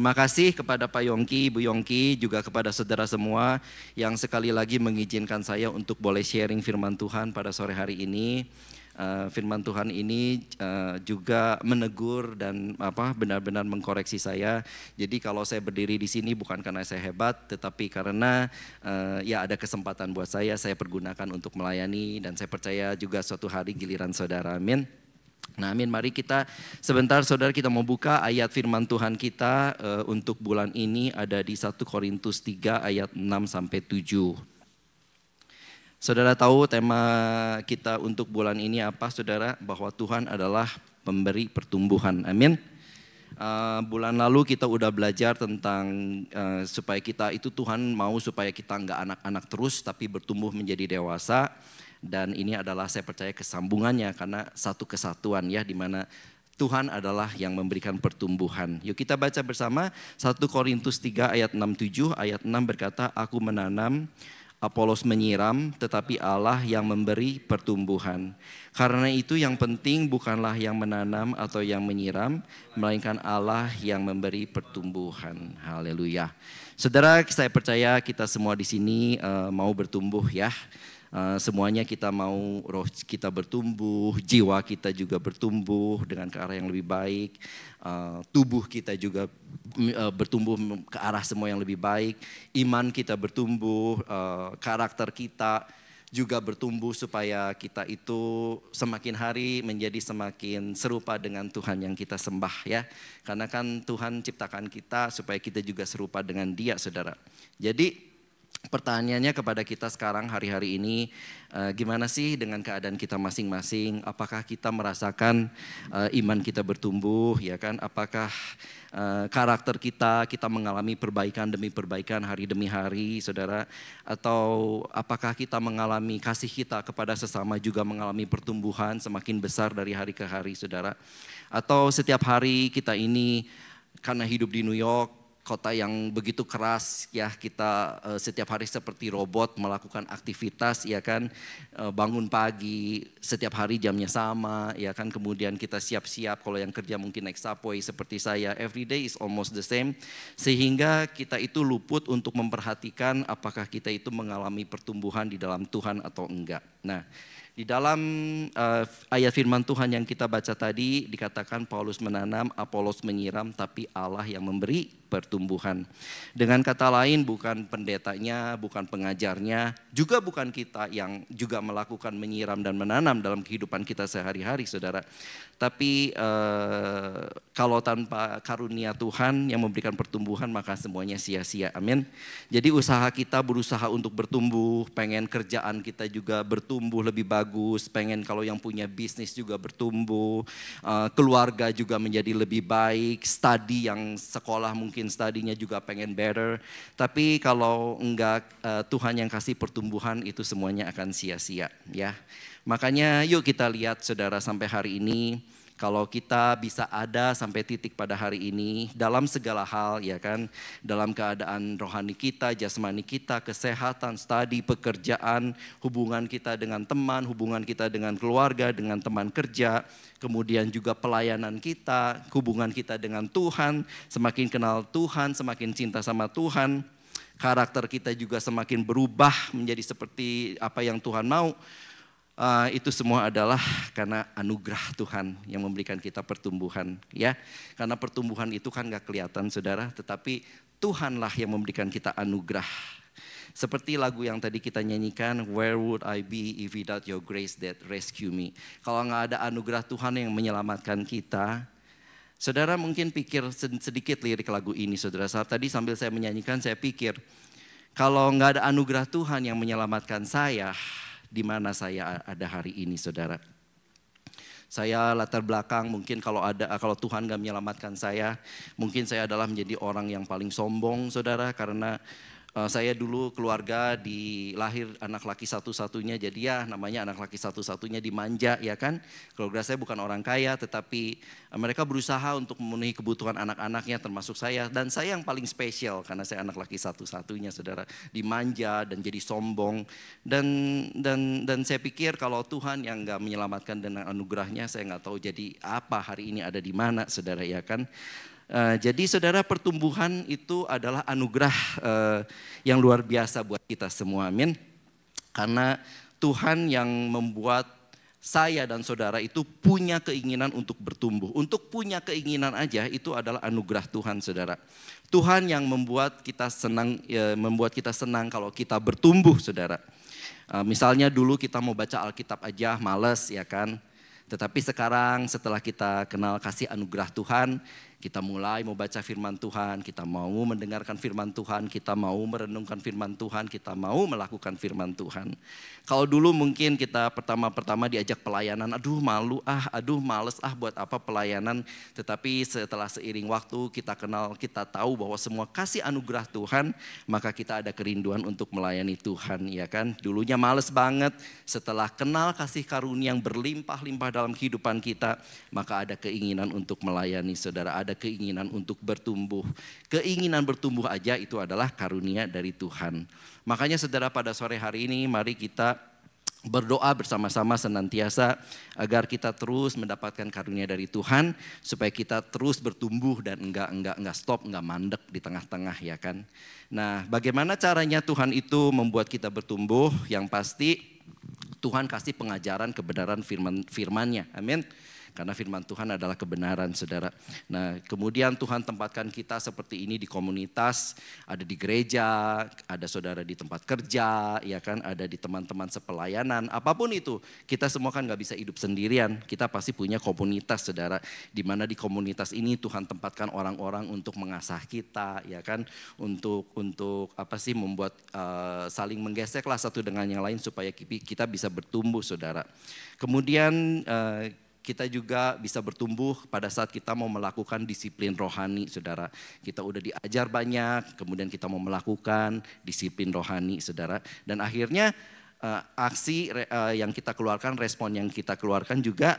Terima kasih kepada Pak Yongki, Bu Yongki, juga kepada saudara semua yang sekali lagi mengizinkan saya untuk boleh sharing firman Tuhan pada sore hari ini. Firman Tuhan ini juga menegur dan benar-benar mengkoreksi saya. Jadi kalau saya berdiri di sini bukan karena saya hebat, tetapi karena ya ada kesempatan buat saya pergunakan untuk melayani, dan saya percaya juga suatu hari giliran saudara. Amin. Nah, amin. Mari kita sebentar saudara, kita mau buka ayat firman Tuhan kita untuk bulan ini ada di 1 Korintus 3 ayat 6 sampai 7. Saudara tahu tema kita untuk bulan ini apa, saudara? Bahwa Tuhan adalah pemberi pertumbuhan. Amin. Bulan lalu kita udah belajar tentang supaya kita itu Tuhan mau supaya kita nggak anak-anak terus tapi bertumbuh menjadi dewasa. Dan ini adalah saya percaya kesambungannya karena satu kesatuan ya, di mana Tuhan adalah yang memberikan pertumbuhan. Yuk kita baca bersama 1 Korintus 3 ayat 6-7. Ayat 6 berkata, aku menanam, Apolos menyiram, tetapi Allah yang memberi pertumbuhan. Karena itu yang penting bukanlah yang menanam atau yang menyiram, melainkan Allah yang memberi pertumbuhan. Haleluya. Saudara, saya percaya kita semua di sini mau bertumbuh ya. Semuanya kita mau roh kita bertumbuh, jiwa kita juga bertumbuh dengan ke arah yang lebih baik, tubuh kita juga bertumbuh ke arah semua yang lebih baik, iman kita bertumbuh, karakter kita juga bertumbuh supaya kita itu semakin hari menjadi semakin serupa dengan Tuhan yang kita sembah ya. Karena kan Tuhan ciptakan kita supaya kita juga serupa dengan Dia, saudara. Jadi pertanyaannya kepada kita sekarang hari-hari ini, gimana sih dengan keadaan kita masing-masing? Apakah kita merasakan iman kita bertumbuh, ya kan? Apakah karakter kita mengalami perbaikan demi perbaikan hari demi hari, saudara? Atau apakah kita mengalami kasih kita kepada sesama juga mengalami pertumbuhan semakin besar dari hari ke hari, saudara? Atau setiap hari kita ini karena hidup di New York, kota yang begitu keras ya, kita setiap hari seperti robot melakukan aktivitas ya kan, bangun pagi setiap hari jamnya sama ya kan, kemudian kita siap-siap, kalau yang kerja mungkin naik subway seperti saya, every day is almost the same, sehingga kita itu luput untuk memperhatikan apakah kita itu mengalami pertumbuhan di dalam Tuhan atau enggak. Nah, di dalam ayat firman Tuhan yang kita baca tadi dikatakan Paulus menanam, Apolos menyiram, tapi Allah yang memberi pertumbuhan. Dengan kata lain bukan pendetanya, bukan pengajarnya, juga bukan kita yang juga melakukan menyiram dan menanam dalam kehidupan kita sehari-hari, saudara. Tapi kalau tanpa karunia Tuhan yang memberikan pertumbuhan maka semuanya sia-sia, amin. Jadi usaha kita berusaha untuk bertumbuh, pengen kerjaan kita juga bertumbuh lebih bagus, pengen kalau yang punya bisnis juga bertumbuh, keluarga juga menjadi lebih baik, study yang sekolah mungkin studinya juga pengen better. Tapi kalau enggak Tuhan yang kasih pertumbuhan itu semuanya akan sia-sia ya. Makanya yuk kita lihat saudara sampai hari ini, kalau kita bisa ada sampai titik pada hari ini dalam segala hal ya kan, dalam keadaan rohani kita, jasmani kita, kesehatan, studi, pekerjaan, hubungan kita dengan teman, hubungan kita dengan keluarga, dengan teman kerja, kemudian juga pelayanan kita, hubungan kita dengan Tuhan, semakin kenal Tuhan, semakin cinta sama Tuhan, karakter kita juga semakin berubah menjadi seperti apa yang Tuhan mau. Itu semua adalah karena anugerah Tuhan yang memberikan kita pertumbuhan ya. Karena pertumbuhan itu kan gak kelihatan saudara, tetapi Tuhanlah yang memberikan kita anugerah. Seperti lagu yang tadi kita nyanyikan, where would I be if without your grace that rescue me. Kalau gak ada anugerah Tuhan yang menyelamatkan kita, saudara mungkin pikir sedikit lirik lagu ini saudara. Saat tadi sambil saya menyanyikan saya pikir, kalau gak ada anugerah Tuhan yang menyelamatkan saya, di mana saya ada hari ini saudara. Saya latar belakang mungkin kalau Tuhan gak menyelamatkan saya, mungkin saya adalah menjadi orang yang paling sombong saudara, karena saya dulu keluarga lahir anak laki satu-satunya, jadi ya namanya anak laki satu-satunya dimanja ya kan. Keluarga saya bukan orang kaya, tetapi mereka berusaha untuk memenuhi kebutuhan anak-anaknya termasuk saya. Dan saya yang paling spesial karena saya anak laki satu-satunya saudara, dimanja dan jadi sombong. Dan saya pikir kalau Tuhan yang gak menyelamatkan dengan anugerahnya, saya gak tahu jadi apa hari ini ada di mana saudara ya kan. Jadi saudara, pertumbuhan itu adalah anugerah yang luar biasa buat kita semua, amin. Karena Tuhan yang membuat saya dan saudara itu punya keinginan untuk bertumbuh. Untuk punya keinginan aja itu adalah anugerah Tuhan, saudara. Tuhan yang membuat kita senang kalau kita bertumbuh, saudara. Misalnya dulu kita mau baca Alkitab aja males, ya kan. Tetapi sekarang setelah kita kenal kasih anugerah Tuhan, kita mulai mau baca firman Tuhan, kita mau mendengarkan firman Tuhan, kita mau merenungkan firman Tuhan, kita mau melakukan firman Tuhan. Kalau dulu mungkin kita pertama-pertama diajak pelayanan, aduh malu aduh males buat apa pelayanan. Tetapi setelah seiring waktu kita kenal, kita tahu bahwa semua kasih anugerah Tuhan, maka kita ada kerinduan untuk melayani Tuhan, ya kan. Dulunya males banget, setelah kenal kasih karunia yang berlimpah-limpah dalam kehidupan kita, maka ada keinginan untuk melayani, saudara. Ada keinginan untuk bertumbuh. Keinginan bertumbuh aja itu adalah karunia dari Tuhan. Makanya saudara, pada sore hari ini mari kita berdoa bersama-sama senantiasa agar kita terus mendapatkan karunia dari Tuhan, supaya kita terus bertumbuh dan enggak stop, enggak mandek di tengah-tengah, ya kan. Nah, bagaimana caranya Tuhan itu membuat kita bertumbuh? Yang pasti Tuhan kasih pengajaran kebenaran firman-Nya. Amin. Karena firman Tuhan adalah kebenaran, saudara. Nah, kemudian Tuhan tempatkan kita seperti ini di komunitas, ada di gereja, ada saudara di tempat kerja, ya kan, ada di teman-teman sepelayanan, apapun itu. Kita semua kan gak bisa hidup sendirian, kita pasti punya komunitas, saudara. Di mana di komunitas ini Tuhan tempatkan orang-orang untuk mengasah kita, ya kan, untuk membuat saling menggeseklah satu dengan yang lain supaya kita bisa bertumbuh, saudara. Kemudian kita juga bisa bertumbuh pada saat kita mau melakukan disiplin rohani, saudara. Kita udah diajar banyak, kemudian kita mau melakukan disiplin rohani, saudara. Dan akhirnya aksi yang kita keluarkan, respon yang kita keluarkan juga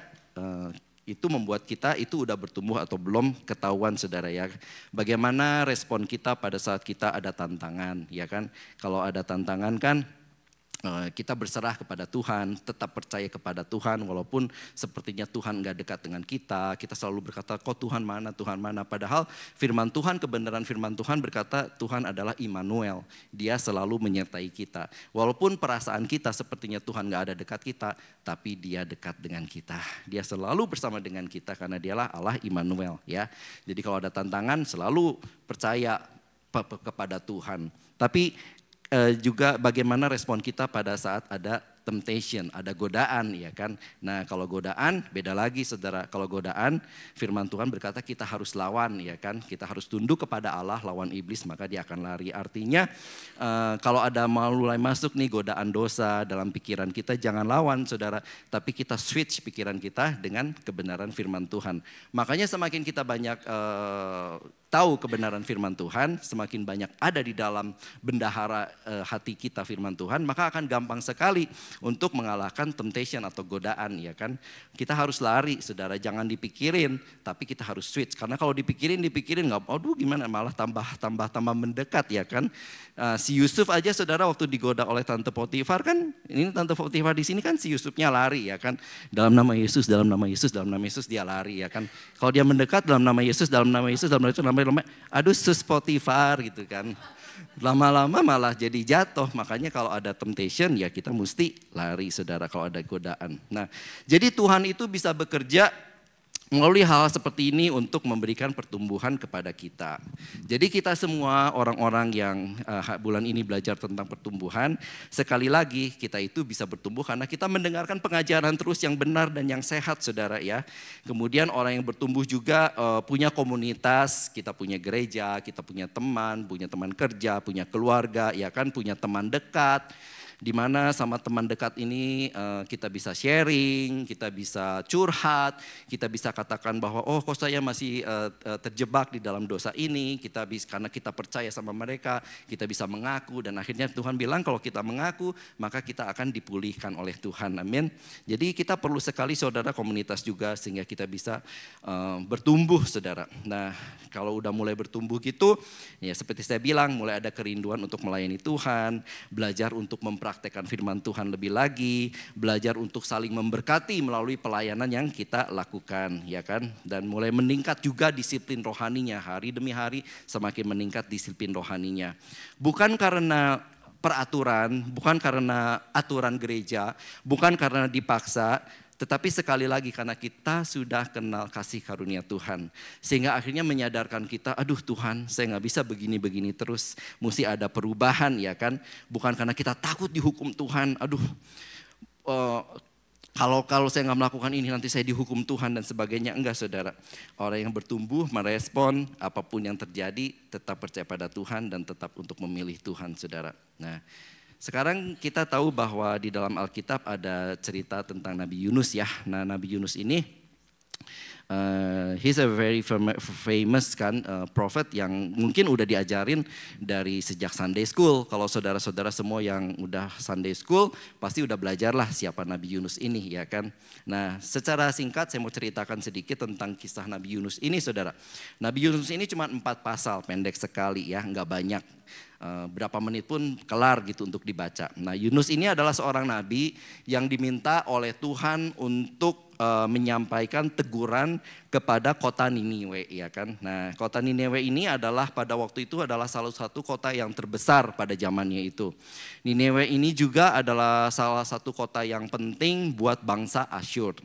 itu membuat kita itu udah bertumbuh atau belum ketahuan, saudara, ya. Bagaimana respon kita pada saat kita ada tantangan, ya kan. Kalau ada tantangan kan kita berserah kepada Tuhan, tetap percaya kepada Tuhan walaupun sepertinya Tuhan gak dekat dengan kita. Kita selalu berkata, kok Tuhan mana, Tuhan mana. Padahal firman Tuhan, kebenaran firman Tuhan berkata Tuhan adalah Immanuel. Dia selalu menyertai kita. Walaupun perasaan kita sepertinya Tuhan gak ada dekat kita, tapi Dia dekat dengan kita. Dia selalu bersama dengan kita karena Dialah Allah Immanuel, ya. Jadi kalau ada tantangan selalu percaya kepada Tuhan. Tapi juga bagaimana respon kita pada saat ada temptation, ada godaan, ya kan. Nah, kalau godaan beda lagi, saudara. Kalau godaan firman Tuhan berkata kita harus lawan, ya kan. Kita harus tunduk kepada Allah, lawan iblis maka dia akan lari. Artinya kalau ada mulai masuk nih godaan dosa dalam pikiran kita, jangan lawan, saudara. Tapi kita switch pikiran kita dengan kebenaran firman Tuhan. Makanya semakin kita banyak tahu kebenaran firman Tuhan, semakin banyak ada di dalam bendahara hati kita firman Tuhan, maka akan gampang sekali untuk mengalahkan temptation atau godaan, ya kan. Kita harus lari, saudara, jangan dipikirin, tapi kita harus switch. Karena kalau dipikirin nggak, aduh gimana, malah tambah mendekat, ya kan. Si Yusuf aja, saudara, waktu digoda oleh Tante Potifar kan, ini Tante Potifar di sini kan si Yusufnya lari, ya kan. Dalam nama Yesus, dalam nama Yesus, dalam nama Yesus dia lari, ya kan. Kalau dia mendekat dalam nama Yesus, dalam nama Yesus, dalam nama Yesus, aduh sus Potifar gitu kan. Lama-lama malah jadi jatuh. Makanya kalau ada temptation ya kita mesti lari, saudara, kalau ada godaan. Nah, jadi Tuhan itu bisa bekerja melalui hal seperti ini untuk memberikan pertumbuhan kepada kita. Jadi kita semua orang-orang yang bulan ini belajar tentang pertumbuhan, sekali lagi kita itu bisa bertumbuh karena kita mendengarkan pengajaran terus yang benar dan yang sehat, saudara, ya. Kemudian orang yang bertumbuh juga punya komunitas, kita punya gereja, kita punya teman kerja, punya keluarga, ya kan, punya teman dekat. Di mana sama teman dekat ini kita bisa sharing, kita bisa curhat, kita bisa katakan bahwa oh kok saya masih terjebak di dalam dosa ini, karena kita percaya sama mereka, kita bisa mengaku dan akhirnya Tuhan bilang kalau kita mengaku maka kita akan dipulihkan oleh Tuhan, amin. Jadi kita perlu sekali, saudara, komunitas juga sehingga kita bisa bertumbuh, saudara. Nah, kalau udah mulai bertumbuh gitu, ya seperti saya bilang mulai ada kerinduan untuk melayani Tuhan, belajar untuk mempraktikkan mempraktekkan firman Tuhan lebih lagi, belajar untuk saling memberkati melalui pelayanan yang kita lakukan, ya kan? Dan mulai meningkat juga disiplin rohaninya, hari demi hari semakin meningkat disiplin rohaninya. Bukan karena peraturan, bukan karena aturan gereja, bukan karena dipaksa, tetapi sekali lagi karena kita sudah kenal kasih karunia Tuhan. Sehingga akhirnya menyadarkan kita, aduh Tuhan saya gak bisa begini-begini terus. Mesti ada perubahan, ya kan. Bukan karena kita takut dihukum Tuhan, aduh kalau saya gak melakukan ini nanti saya dihukum Tuhan dan sebagainya. Enggak saudara, orang yang bertumbuh merespon apapun yang terjadi tetap percaya pada Tuhan dan tetap untuk memilih Tuhan saudara. Nah, sekarang kita tahu bahwa di dalam Alkitab ada cerita tentang Nabi Yunus ya. Nah, Nabi Yunus ini he's a very famous kan prophet yang mungkin udah diajarin dari sejak Sunday School. Kalau saudara-saudara semua yang udah Sunday School pasti udah belajar lah siapa Nabi Yunus ini, ya kan. Nah, secara singkat saya mau ceritakan sedikit tentang kisah Nabi Yunus ini saudara. Nabi Yunus ini cuma 4 pasal, pendek sekali ya, nggak banyak. Berapa menit pun kelar gitu untuk dibaca. Nah, Yunus ini adalah seorang nabi yang diminta oleh Tuhan untuk menyampaikan teguran kepada kota Niniwe, ya kan. Nah, kota Niniwe ini adalah pada waktu itu adalah salah satu kota yang terbesar pada zamannya itu. Niniwe ini juga adalah salah satu kota yang penting buat bangsa Asyur.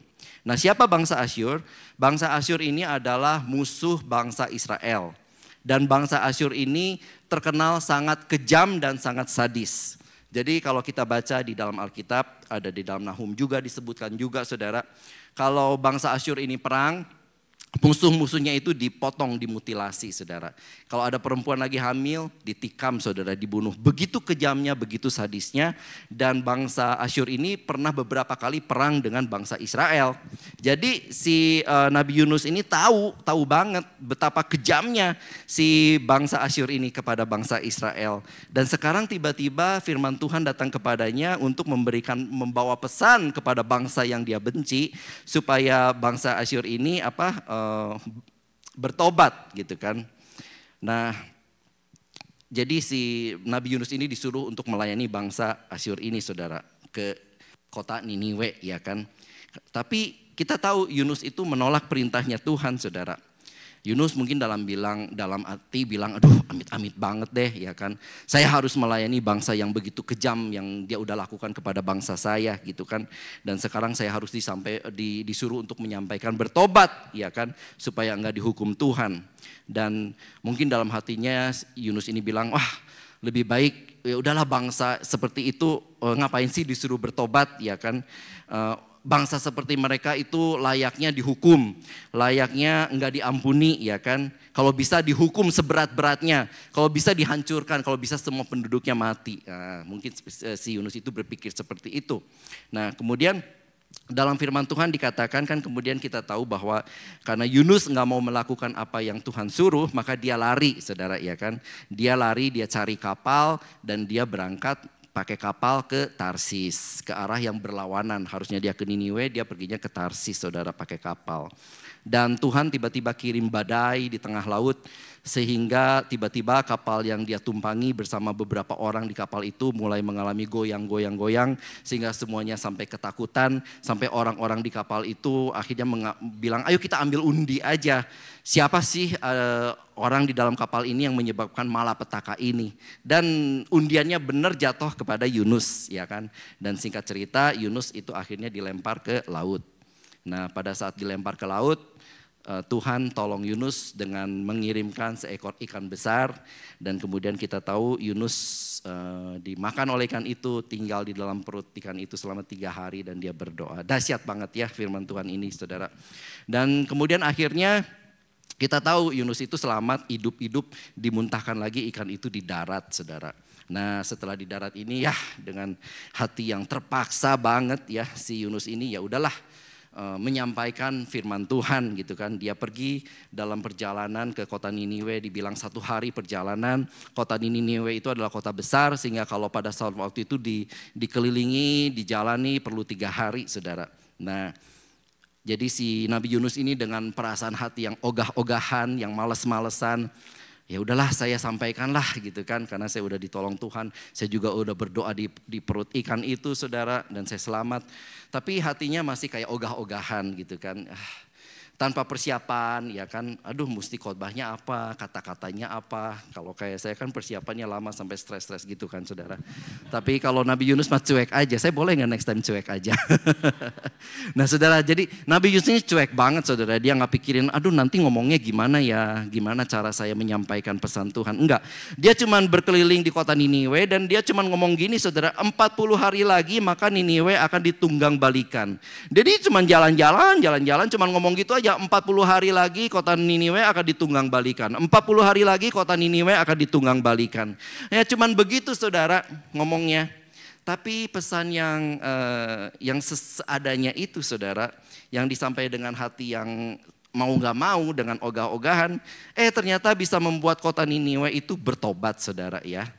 Nah, siapa bangsa Asyur? Bangsa Asyur ini adalah musuh bangsa Israel. Dan bangsa Asyur ini terkenal sangat kejam dan sangat sadis. Jadi kalau kita baca di dalam Alkitab, ada di dalam Nahum juga disebutkan juga saudara. Kalau bangsa Asyur ini perang, musuh-musuhnya itu dipotong, dimutilasi saudara. Kalau ada perempuan lagi hamil, ditikam saudara, dibunuh. Begitu kejamnya, begitu sadisnya. Dan bangsa Asyur ini pernah beberapa kali perang dengan bangsa Israel. Jadi si Nabi Yunus ini tahu banget betapa kejamnya si bangsa Asyur ini kepada bangsa Israel. Dan sekarang tiba-tiba firman Tuhan datang kepadanya untuk membawa pesan kepada bangsa yang dia benci. Supaya bangsa Asyur ini bertobat gitu kan. Nah, jadi si Nabi Yunus ini disuruh untuk melayani bangsa Asyur ini saudara ke kota Niniwe, ya kan. Tapi kita tahu Yunus itu menolak perintahnya Tuhan saudara. Yunus mungkin dalam hati bilang, aduh amit-amit banget deh, ya kan. Saya harus melayani bangsa yang begitu kejam yang dia udah lakukan kepada bangsa saya gitu kan. Dan sekarang saya harus disuruh untuk menyampaikan bertobat, ya kan, supaya enggak dihukum Tuhan. Dan mungkin dalam hatinya Yunus ini bilang, wah lebih baik ya udahlah bangsa seperti itu ngapain sih disuruh bertobat, ya kan. Bangsa seperti mereka itu layaknya dihukum, layaknya enggak diampuni, ya kan. Kalau bisa dihukum seberat-beratnya, kalau bisa dihancurkan, kalau bisa semua penduduknya mati. Nah, mungkin si Yunus itu berpikir seperti itu. Nah, kemudian dalam firman Tuhan dikatakan kan kemudian kita tahu bahwa karena Yunus enggak mau melakukan apa yang Tuhan suruh, maka dia lari saudara, ya kan. Dia lari, dia cari kapal dan dia berangkat pakai kapal ke Tarsis, ke arah yang berlawanan. Harusnya dia ke Niniwe, dia perginya ke Tarsis saudara pakai kapal. Dan Tuhan tiba-tiba kirim badai di tengah laut sehingga tiba-tiba kapal yang dia tumpangi bersama beberapa orang di kapal itu mulai mengalami goyang sehingga semuanya sampai ketakutan, sampai orang-orang di kapal itu akhirnya bilang ayo kita ambil undi aja. Siapa sih orang di dalam kapal ini yang menyebabkan malapetaka ini? Dan undiannya benar jatuh kepada Yunus, ya kan. Dan singkat cerita Yunus itu akhirnya dilempar ke laut. Nah, pada saat dilempar ke laut, Tuhan tolong Yunus dengan mengirimkan seekor ikan besar. Dan kemudian kita tahu Yunus dimakan oleh ikan itu, tinggal di dalam perut ikan itu selama 3 hari dan dia berdoa. Dahsyat banget ya firman Tuhan ini saudara. Dan kemudian akhirnya kita tahu Yunus itu selamat, hidup-hidup, dimuntahkan lagi ikan itu di darat saudara. Nah, setelah di darat ini ya dengan hati yang terpaksa banget ya si Yunus ini ya udahlah menyampaikan firman Tuhan gitu kan. Dia pergi dalam perjalanan ke kota Niniwe, dibilang 1 hari perjalanan. Kota Niniwe itu adalah kota besar sehingga kalau pada saat waktu itu dikelilingi, dijalani perlu 3 hari saudara. Nah, jadi si Nabi Yunus ini dengan perasaan hati yang ogah-ogahan, yang males-malesan, Ya udahlah saya sampaikanlah gitu kan, karena saya udah ditolong Tuhan. Saya juga udah berdoa di perut ikan itu saudara, dan saya selamat. Tapi hatinya masih kayak ogah-ogahan gitu kan. Tanpa persiapan ya kan, aduh mesti khotbahnya apa, kata-katanya apa. Kalau kayak saya kan persiapannya lama sampai stres-stres gitu kan saudara. Tapi kalau Nabi Yunus mah cuek aja, saya boleh gak next time cuek aja? Nah saudara, jadi Nabi Yunus ini cuek banget saudara. Dia gak pikirin, aduh nanti ngomongnya gimana ya, gimana cara saya menyampaikan pesan Tuhan. Enggak, dia cuman berkeliling di kota Niniwe dan dia cuman ngomong gini saudara, 40 hari lagi maka Niniwe akan ditunggang balikan. Jadi cuman jalan-jalan cuman ngomong gitu aja. 40 hari lagi kota Niniwe akan ditunggang balikan. 40 hari lagi kota Niniwe akan ditunggang balikan. Ya cuman begitu saudara ngomongnya. Tapi pesan yang seadanya itu saudara, yang disampaikan dengan hati yang mau gak mau dengan ogah-ogahan, ternyata bisa membuat kota Niniwe itu bertobat saudara ya.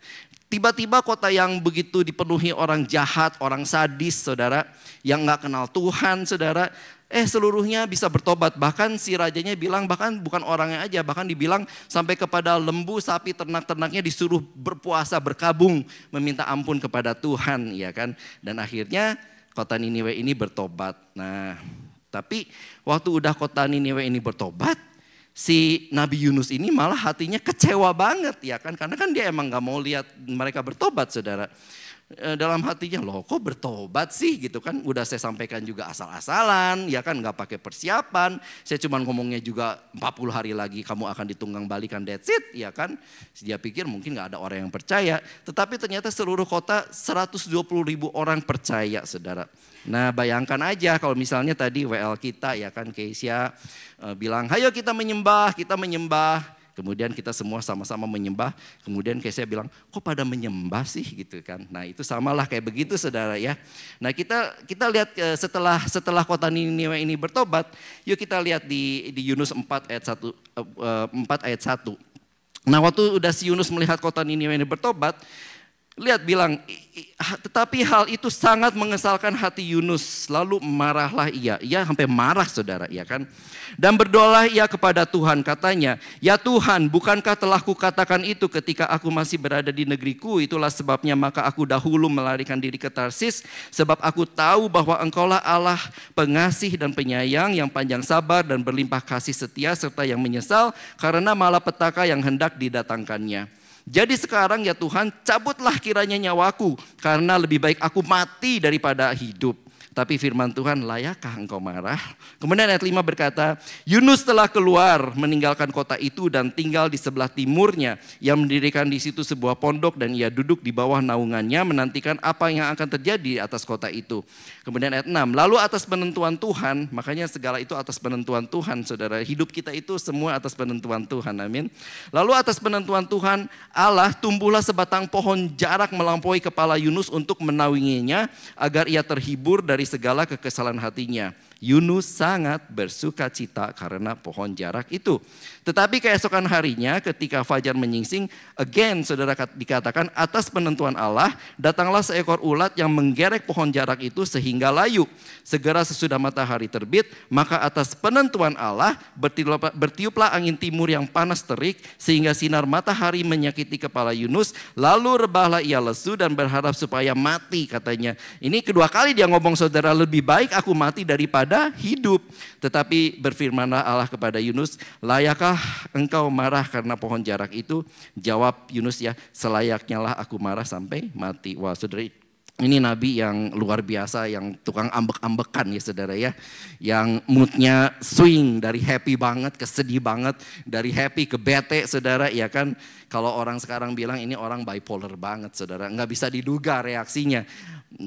Tiba-tiba kota yang begitu dipenuhi orang jahat, orang sadis saudara, yang gak kenal Tuhan saudara, seluruhnya bisa bertobat. Bahkan si rajanya bilang, bahkan bukan orangnya aja, bahkan dibilang sampai kepada lembu, sapi, ternak-ternaknya disuruh berpuasa, berkabung, meminta ampun kepada Tuhan ya kan. Dan akhirnya kota Niniwe ini bertobat. Nah tapi waktu udah kota Niniwe ini bertobat, si Nabi Yunus ini malah hatinya kecewa banget ya kan. Karena kan dia emang gak mau lihat mereka bertobat saudara. Dalam hatinya, loh kok bertobat sih gitu kan, udah saya sampaikan juga asal-asalan ya kan, gak pakai persiapan, saya cuma ngomongnya juga 40 hari lagi kamu akan ditunggang balikan, that's it ya kan. Dia pikir mungkin gak ada orang yang percaya, tetapi ternyata seluruh kota 120.000 orang percaya saudara. Nah bayangkan aja kalau misalnya tadi WL kita ya kan, Keisha bilang ayo kita menyembah. Kemudian kita semua sama-sama menyembah. Kemudian kayak saya bilang, kok pada menyembah sih gitu kan. Nah itu samalah kayak begitu saudara ya. Nah kita lihat setelah kota Niniwe ini bertobat. Yuk kita lihat di Yunus 4 ayat 1. Nah waktu udah si Yunus melihat kota Niniwe ini bertobat. Lihat bilang, tetapi hal itu sangat mengesalkan hati Yunus. Lalu marahlah ia sampai marah saudara ya kan. Dan berdoalah ia kepada Tuhan, katanya, ya Tuhan, bukankah telah kukatakan itu ketika aku masih berada di negeriku? Itulah sebabnya maka aku dahulu melarikan diri ke Tarsis, sebab aku tahu bahwa engkaulah Allah pengasih dan penyayang, yang panjang sabar dan berlimpah kasih setia, serta yang menyesal karena malapetaka yang hendak didatangkannya. Jadi sekarang ya Tuhan, cabutlah kiranya nyawaku, karena lebih baik aku mati daripada hidup. Tapi firman Tuhan, layakkah engkau marah? Kemudian ayat 5 berkata, Yunus telah keluar meninggalkan kota itu dan tinggal di sebelah timurnya. Ia mendirikan di situ sebuah pondok dan ia duduk di bawah naungannya menantikan apa yang akan terjadi di atas kota itu. Kemudian ayat 6, lalu atas penentuan Tuhan, makanya segala itu atas penentuan Tuhan saudara. Hidup kita itu semua atas penentuan Tuhan, amin. Lalu atas penentuan Tuhan Allah, tumbuhlah sebatang pohon jarak melampaui kepala Yunus untuk menaunginya agar ia terhibur dari segala kekesalan hatinya. Yunus sangat bersuka cita karena pohon jarak itu. Tetapi keesokan harinya ketika fajar menyingsing, again saudara dikatakan atas penentuan Allah, datanglah seekor ulat yang menggerek pohon jarak itu sehingga layu. Segera sesudah matahari terbit, maka atas penentuan Allah bertiuplah angin timur yang panas terik sehingga sinar matahari menyakiti kepala Yunus. Lalu rebahlah ia lesu dan berharap supaya mati katanya. Ini kedua kali dia ngomong saudara, lebih baik aku mati daripada hidup. Tetapi berfirmanlah Allah kepada Yunus, layakkah engkau marah karena pohon jarak itu? Jawab Yunus ya, selayaknya lah aku marah sampai mati. Wah saudara, ini nabi yang luar biasa, yang tukang ambek-ambekan ya saudara ya. Yang moodnya swing dari happy banget ke sedih banget, dari happy ke bete saudara ya kan. Kalau orang sekarang bilang ini orang bipolar banget saudara, nggak bisa diduga reaksinya.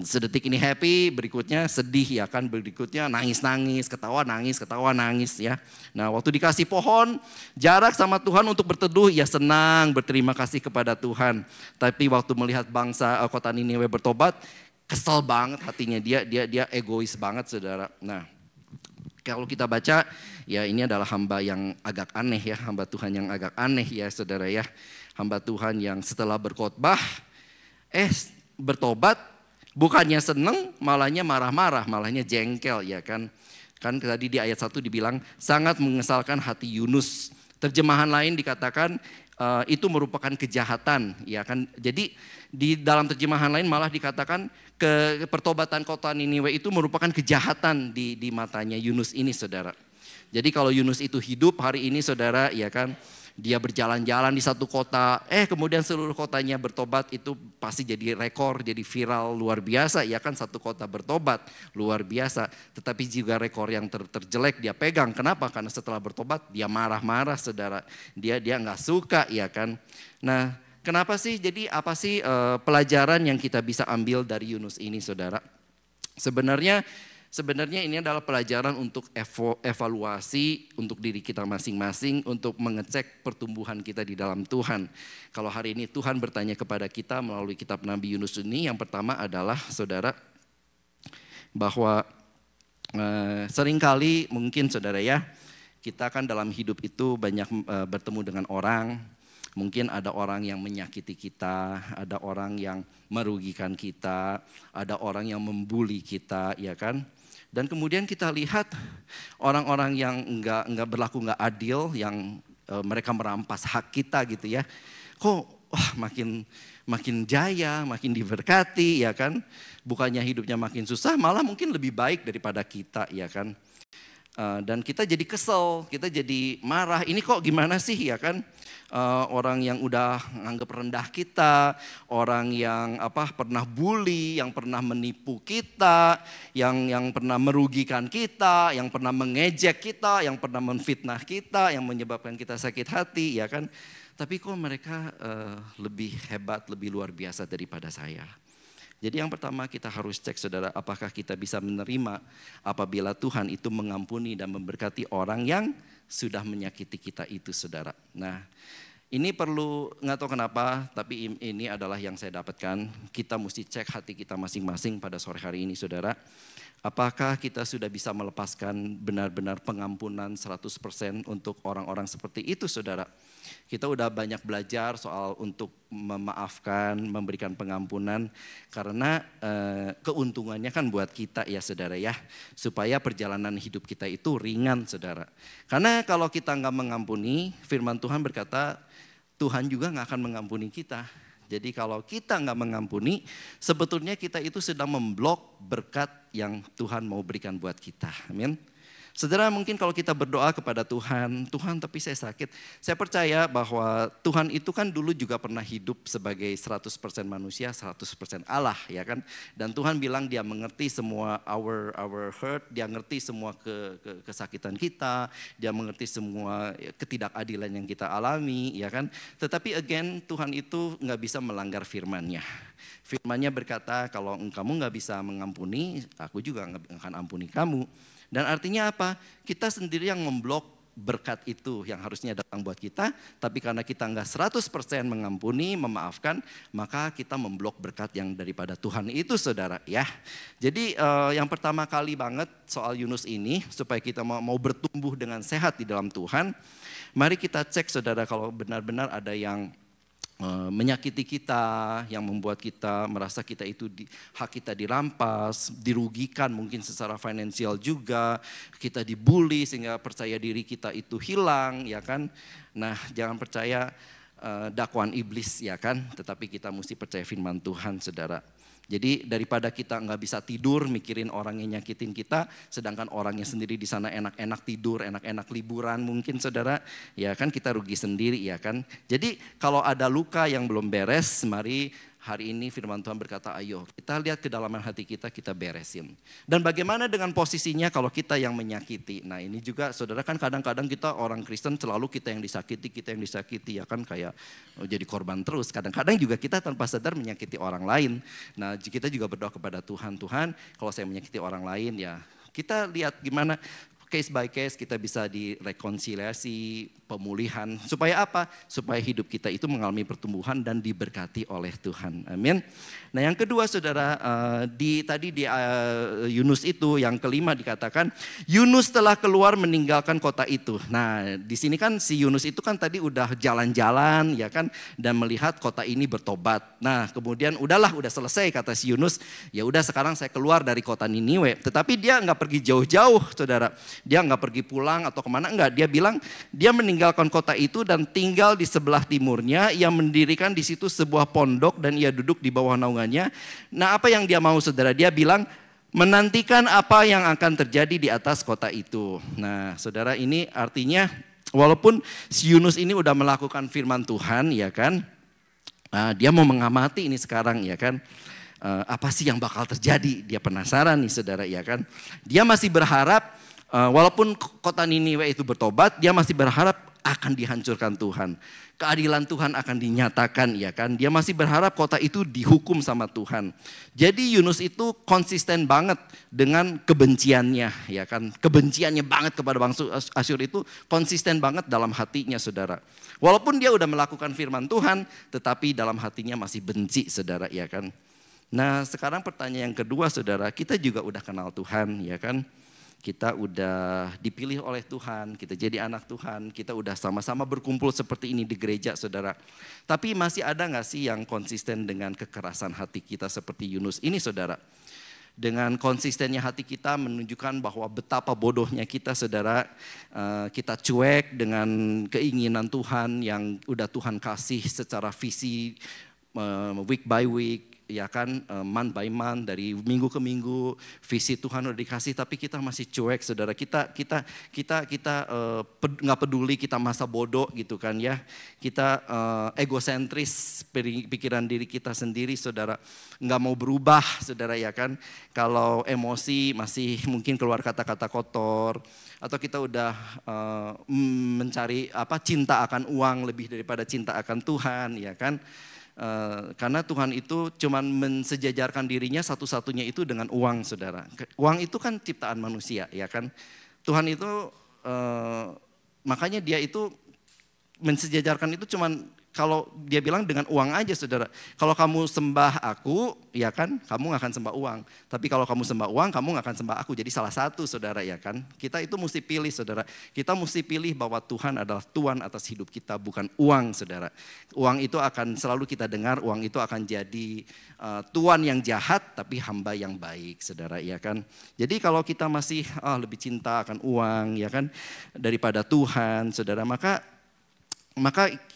Sedetik ini happy, berikutnya sedih ya kan, berikutnya nangis-nangis, ketawa nangis ya. Nah waktu dikasih pohon jarak sama Tuhan untuk berteduh, ya senang, berterima kasih kepada Tuhan. Tapi waktu melihat bangsa kota Niniwe bertobat, kesel banget hatinya, dia egois banget saudara. Nah kalau kita baca, ya ini adalah hamba yang agak aneh ya, hamba Tuhan yang agak aneh ya saudara ya. Hamba Tuhan yang setelah berkhotbah, bertobat, bukannya seneng, malahnya marah-marah, malahnya jengkel ya kan. Kan tadi di ayat 1 dibilang sangat mengesalkan hati Yunus. Terjemahan lain dikatakan itu merupakan kejahatan, ya kan? Jadi di dalam terjemahan lain malah dikatakan pertobatan kota Niniwe itu merupakan kejahatan di matanya Yunus ini, saudara. Jadi kalau Yunus itu hidup hari ini, saudara, ya kan? Dia berjalan-jalan di satu kota, kemudian seluruh kotanya bertobat, itu pasti jadi rekor, jadi viral luar biasa, ya kan, satu kota bertobat luar biasa. Tetapi juga rekor yang terjelek dia pegang. Kenapa? Karena setelah bertobat dia marah-marah, saudara. Dia nggak suka, ya kan. Nah, kenapa sih? Jadi apa sih pelajaran yang kita bisa ambil dari Yunus ini, saudara? Sebenarnya ini adalah pelajaran untuk evaluasi untuk diri kita masing-masing, untuk mengecek pertumbuhan kita di dalam Tuhan. Kalau hari ini Tuhan bertanya kepada kita melalui kitab Nabi Yunus ini, yang pertama adalah, saudara, bahwa seringkali mungkin, saudara, ya, kita kan dalam hidup itu banyak bertemu dengan orang. Mungkin ada orang yang menyakiti kita, ada orang yang merugikan kita, ada orang yang membuli kita, ya kan? Dan kemudian kita lihat orang-orang yang enggak berlaku enggak adil, yang mereka merampas hak kita gitu ya. Kok makin jaya, makin diberkati, ya kan? Bukannya hidupnya makin susah, malah mungkin lebih baik daripada kita, ya kan? Dan kita jadi kesel, kita jadi marah. Ini kok gimana sih, ya kan? Orang yang udah nganggap rendah kita, orang yang pernah bully, yang pernah menipu kita, yang pernah merugikan kita, yang pernah mengejek kita, yang pernah menfitnah kita, yang menyebabkan kita sakit hati, ya kan? Tapi kok mereka lebih hebat, lebih luar biasa daripada saya. Jadi yang pertama kita harus cek, saudara, apakah kita bisa menerima apabila Tuhan itu mengampuni dan memberkati orang yang sudah menyakiti kita itu, saudara. Nah, ini perlu, nggak tahu kenapa, tapi ini adalah yang saya dapatkan. Kita mesti cek hati kita masing-masing pada sore hari ini, saudara. Apakah kita sudah bisa melepaskan benar-benar pengampunan 100% untuk orang-orang seperti itu, saudara? Kita udah banyak belajar soal untuk memaafkan, memberikan pengampunan, karena keuntungannya kan buat kita, ya saudara, ya, supaya perjalanan hidup kita itu ringan, saudara. Karena kalau kita nggak mengampuni, firman Tuhan berkata Tuhan juga nggak akan mengampuni kita. Jadi kalau kita nggak mengampuni, sebetulnya kita itu sedang memblok berkat yang Tuhan mau berikan buat kita. Amin. Saudara, mungkin kalau kita berdoa kepada Tuhan, Tuhan tapi saya sakit. Saya percaya bahwa Tuhan itu kan dulu juga pernah hidup sebagai 100% manusia, 100% Allah, ya kan. Dan Tuhan bilang dia mengerti semua our hurt, dia ngerti semua kesakitan kita, dia mengerti semua ketidakadilan yang kita alami, ya kan. Tetapi again, Tuhan itu nggak bisa melanggar firman-Nya. Firman-Nya berkata kalau kamu nggak bisa mengampuni, aku juga nggak akan ampuni kamu. Dan artinya apa? Kita sendiri yang memblok berkat itu yang harusnya datang buat kita. Tapi karena kita nggak 100% mengampuni, memaafkan, maka kita memblok berkat yang daripada Tuhan itu, saudara, ya. Jadi yang pertama kali banget soal Yunus ini, supaya kita mau bertumbuh dengan sehat di dalam Tuhan, mari kita cek, saudara, kalau benar-benar ada yang menyakiti kita, yang membuat kita merasa kita itu hak kita dirampas, dirugikan mungkin secara finansial juga, kita dibully sehingga percaya diri kita itu hilang, ya kan. Nah, jangan percaya dakwaan iblis, ya kan, tetapi kita mesti percaya firman Tuhan, saudara. Jadi daripada kita nggak bisa tidur mikirin orang yang nyakitin kita, sedangkan orangnya sendiri di sana enak-enak tidur, enak-enak liburan mungkin, saudara, ya kan, kita rugi sendiri, ya kan. Jadi kalau ada luka yang belum beres, mari hari ini firman Tuhan berkata, ayo kita lihat kedalaman hati kita beresin. Dan bagaimana dengan posisinya kalau kita yang menyakiti? Nah ini juga, saudara, kan kadang-kadang kita orang Kristen selalu kita yang disakiti, ya kan, kayak jadi korban terus. Kadang-kadang juga kita tanpa sadar menyakiti orang lain. Nah kita juga berdoa kepada Tuhan, Tuhan kalau saya menyakiti orang lain, ya kita lihat gimana case by case kita bisa direkonsiliasi, pemulihan. Supaya apa? Supaya hidup kita itu mengalami pertumbuhan dan diberkati oleh Tuhan. Amin. Nah yang kedua, saudara, tadi di Yunus itu yang kelima dikatakan, Yunus telah keluar meninggalkan kota itu. Nah di sini kan si Yunus itu kan tadi udah jalan-jalan, ya kan, dan melihat kota ini bertobat. Nah kemudian udah selesai kata si Yunus, ya udah sekarang saya keluar dari kota Niniwe. Tetapi dia nggak pergi jauh-jauh, saudara. Dia nggak pergi pulang atau kemana, enggak. Dia bilang dia meninggalkan meninggalkan kota itu dan tinggal di sebelah timurnya. Ia mendirikan di situ sebuah pondok dan ia duduk di bawah naungannya. Nah, apa yang dia mau saudara? Dia bilang menantikan apa yang akan terjadi di atas kota itu. Nah, saudara, ini artinya walaupun si Yunus ini udah melakukan firman Tuhan, ya kan? Dia mau mengamati ini sekarang, ya kan? Apa sih yang bakal terjadi? Dia penasaran nih saudara, ya kan? Dia masih berharap walaupun kota Niniwe itu bertobat, dia masih berharap akan dihancurkan Tuhan. Keadilan Tuhan akan dinyatakan, ya kan? Dia masih berharap kota itu dihukum sama Tuhan. Jadi Yunus itu konsisten banget dengan kebenciannya, ya kan? Kebenciannya banget kepada bangsa Asyur itu konsisten banget dalam hatinya, saudara. Walaupun dia udah melakukan firman Tuhan, tetapi dalam hatinya masih benci, saudara, ya kan? Nah, sekarang pertanyaan yang kedua, saudara, kita juga udah kenal Tuhan, ya kan? Kita udah dipilih oleh Tuhan, kita jadi anak Tuhan, kita udah sama-sama berkumpul seperti ini di gereja, saudara. Tapi masih ada gak sih yang konsisten dengan kekerasan hati kita seperti Yunus ini, saudara? Dengan konsistennya hati kita menunjukkan bahwa betapa bodohnya kita, saudara. Kita cuek dengan keinginan Tuhan yang udah Tuhan kasih secara visi week by week, ya kan, month by month, dari minggu ke minggu, visi Tuhan udah dikasih, tapi kita masih cuek, saudara. Kita nggak peduli, kita masa bodoh gitu kan ya. Kita egosentris, pikiran diri kita sendiri, saudara. Nggak mau berubah, saudara, ya kan. Kalau emosi masih mungkin keluar kata-kata kotor, atau kita udah mencari cinta akan uang lebih daripada cinta akan Tuhan, ya kan. Karena Tuhan itu cuman mensejajarkan dirinya satu-satunya itu dengan uang, saudara. Uang itu kan ciptaan manusia, ya kan. Tuhan itu makanya dia itu mensejajarkan itu cuman kalau dia bilang dengan uang aja, saudara. Kalau kamu sembah aku, ya kan, kamu gak akan sembah uang. Tapi kalau kamu sembah uang, kamu gak akan sembah aku. Jadi salah satu, saudara, ya kan. Kita itu mesti pilih, saudara. Kita mesti pilih bahwa Tuhan adalah Tuhan atas hidup kita, bukan uang, saudara. Uang itu akan selalu kita dengar, uang itu akan jadi tuan yang jahat, tapi hamba yang baik, saudara, ya kan. Jadi kalau kita masih lebih cinta akan uang, ya kan, daripada Tuhan, saudara, maka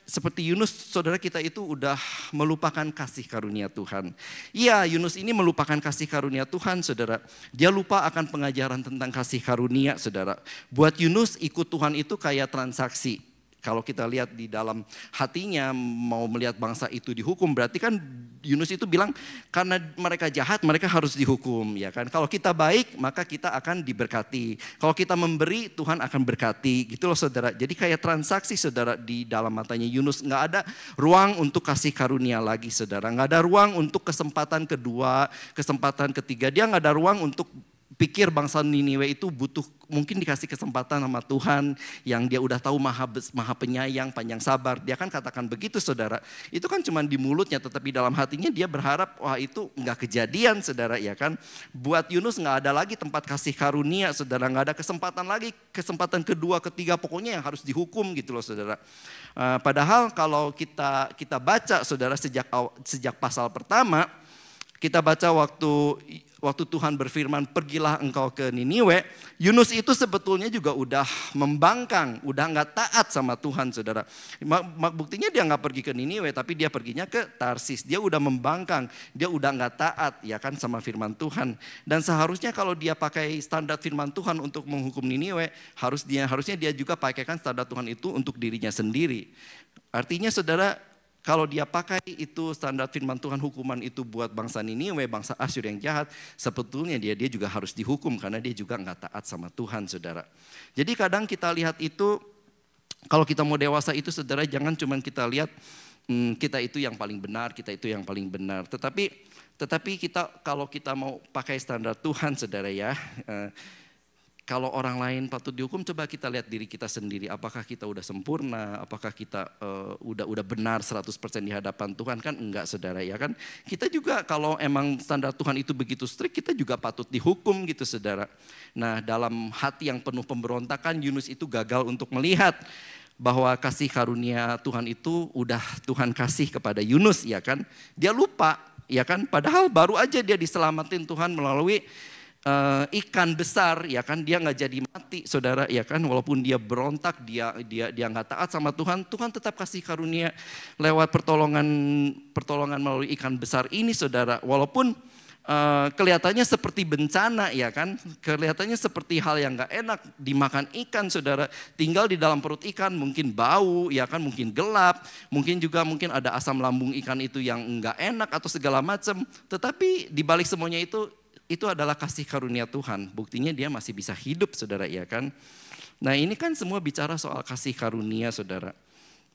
seperti Yunus, saudara, kita itu udah melupakan kasih karunia Tuhan. Iya, Yunus ini melupakan kasih karunia Tuhan, saudara. Dia lupa akan pengajaran tentang kasih karunia, saudara. Buat Yunus, ikut Tuhan itu kayak transaksi. Kalau kita lihat di dalam hatinya mau melihat bangsa itu dihukum, berarti kan Yunus itu bilang karena mereka jahat mereka harus dihukum, ya kan. Kalau kita baik maka kita akan diberkati. Kalau kita memberi Tuhan akan berkati, gitu loh, saudara. Jadi kayak transaksi, saudara, di dalam matanya Yunus. Nggak ada ruang untuk kasih karunia lagi, saudara. Nggak ada ruang untuk kesempatan kedua, kesempatan ketiga. Dia nggak ada ruang untuk pikir bangsa Niniwe itu butuh mungkin dikasih kesempatan sama Tuhan yang dia udah tahu maha penyayang, panjang sabar. Dia kan katakan begitu, saudara. Itu kan cuma di mulutnya, tetapi dalam hatinya dia berharap wah itu nggak kejadian, saudara, ya kan. Buat Yunus nggak ada lagi tempat kasih karunia, saudara. Nggak ada kesempatan lagi, kesempatan kedua, ketiga, pokoknya yang harus dihukum gitu loh, saudara. Padahal kalau kita baca, saudara, sejak pasal pertama, kita baca waktu Tuhan berfirman, pergilah engkau ke Niniwe. Yunus itu sebetulnya juga udah membangkang, udah nggak taat sama Tuhan, saudara. Buktinya dia nggak pergi ke Niniwe, tapi dia perginya ke Tarsis. Dia udah membangkang, dia udah nggak taat, ya kan, sama firman Tuhan. Dan seharusnya kalau dia pakai standar firman Tuhan untuk menghukum Niniwe, harusnya dia juga pakaikan standar Tuhan itu untuk dirinya sendiri. Artinya, saudara, kalau dia pakai itu standar firman Tuhan, hukuman itu buat bangsa Niniwe, bangsa Asyur yang jahat, sebetulnya dia juga harus dihukum karena dia juga nggak taat sama Tuhan, saudara. Jadi kadang kita lihat itu, kalau kita mau dewasa itu, saudara, jangan cuma kita lihat kita itu yang paling benar, kita itu yang paling benar. Tetapi kalau kita mau pakai standar Tuhan, saudara, ya. Kalau orang lain patut dihukum, coba kita lihat diri kita sendiri. Apakah kita udah sempurna? Apakah kita udah benar 100% di hadapan Tuhan? Kan enggak, saudara, ya kan? Kita juga kalau emang standar Tuhan itu begitu strict, kita juga patut dihukum gitu, saudara. Nah, dalam hati yang penuh pemberontakan, Yunus itu gagal untuk melihat bahwa kasih karunia Tuhan itu udah Tuhan kasih kepada Yunus, ya kan? Dia lupa, ya kan? Padahal baru aja dia diselamatin Tuhan melalui ikan besar, ya kan, dia nggak jadi mati, saudara, ya kan, walaupun dia berontak, dia nggak taat sama Tuhan, Tuhan tetap kasih karunia lewat pertolongan melalui ikan besar ini, saudara. Walaupun kelihatannya seperti bencana, ya kan, kelihatannya seperti hal yang nggak enak dimakan ikan, saudara. Tinggal di dalam perut ikan, mungkin bau, ya kan, mungkin gelap, mungkin ada asam lambung ikan itu yang nggak enak atau segala macam. Tetapi di balik semuanya itu adalah kasih karunia Tuhan. Buktinya dia masih bisa hidup, saudara, ya kan. Nah, ini kan semua bicara soal kasih karunia, saudara.